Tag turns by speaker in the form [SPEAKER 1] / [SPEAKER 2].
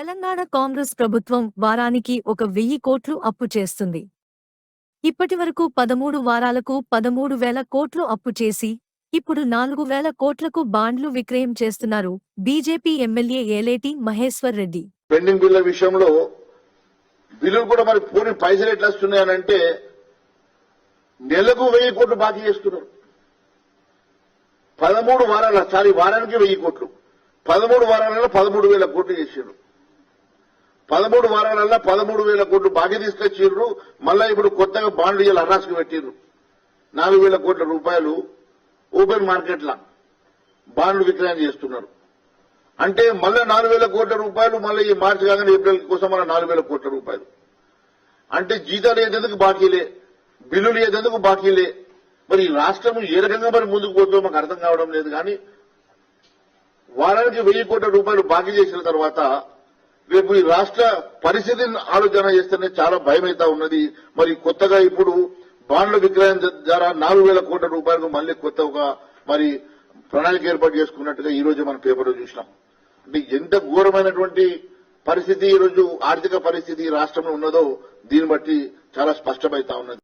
[SPEAKER 1] తెలంగాణ కాంగ్రెస్ ప్రభుత్వం వారానికి 1,000 కోట్లు అప్పు చేస్తుంది. ఇప్పటివరకు 13 వారాలకు 13,000 కోట్లు అప్పు చేసి, ఇప్పుడు 4,000 కోట్లకు బాండ్లు విక్రయం చేస్తున్నారు BJP MLA Aleti Maheshwar Reddy.
[SPEAKER 2] Pending బిల్ల విషయంలో బిల్లులు కూడా మరి పోనీ పైసలు ఎట్లా వస్తున్నాయనంటే నెలకు 1,000 కోట్లు బాకీ చేస్తున్నారు. 13 వారాల వారానికి 1,000 కోట్లు, 13 వారాలలో 13,000 కోట్లు చేశారు. 13 వారాలలో 13,000 కోట్లు బాకీ తీసుకొచ్చిర్రు. మళ్ళా ఇప్పుడు కొత్తగా బాండ్లు ఇవాళ అర్రాసుకు పెట్టిర్రు. 4,000 కోట్ల రూపాయలు ఓపెన్ మార్కెట్ల బాండ్లు విక్రయం చేస్తున్నారు. అంటే మళ్ళా 4,000 కోట్ల రూపాయలు మళ్ళీ ఈ మార్చి కాగానే ఏప్రిల్ కోసం మళ్ళీ 4,000 కోట్ల రూపాయలు. అంటే జీతాలు ఏదెందుకు బాకీలే, బిల్లులు ఏదెందుకు బాకీలే. మరి ఈ రాష్ట్రం ఏ రకంగా మరి ముందుకు పోతుందో మాకు అర్థం కావడం లేదు. కానీ వారానికి 1,000 కోట్ల రూపాయలు బాకీ చేసిన తర్వాత రేపు ఈ రాష్ట్ర పరిస్థితిని ఆలోచన చేస్తేనే చాలా భయమైతా ఉన్నది. మరి కొత్తగా ఇప్పుడు బాండ్ల విక్రయం ద్వారా 4,000 కోట్ల రూపాయలకు మళ్ళీ కొత్తగా మరి ప్రణాళిక ఏర్పాటు చేసుకున్నట్టుగా ఈ రోజు మన పేపర్లో చూసినాం. అంటే ఎంత ఘోరమైనటువంటి పరిస్థితి ఈ రోజు ఆర్థిక పరిస్థితి ఈ రాష్ట్రంలో ఉన్నదో దీన్ని బట్టి చాలా స్పష్టమైతా ఉన్నది.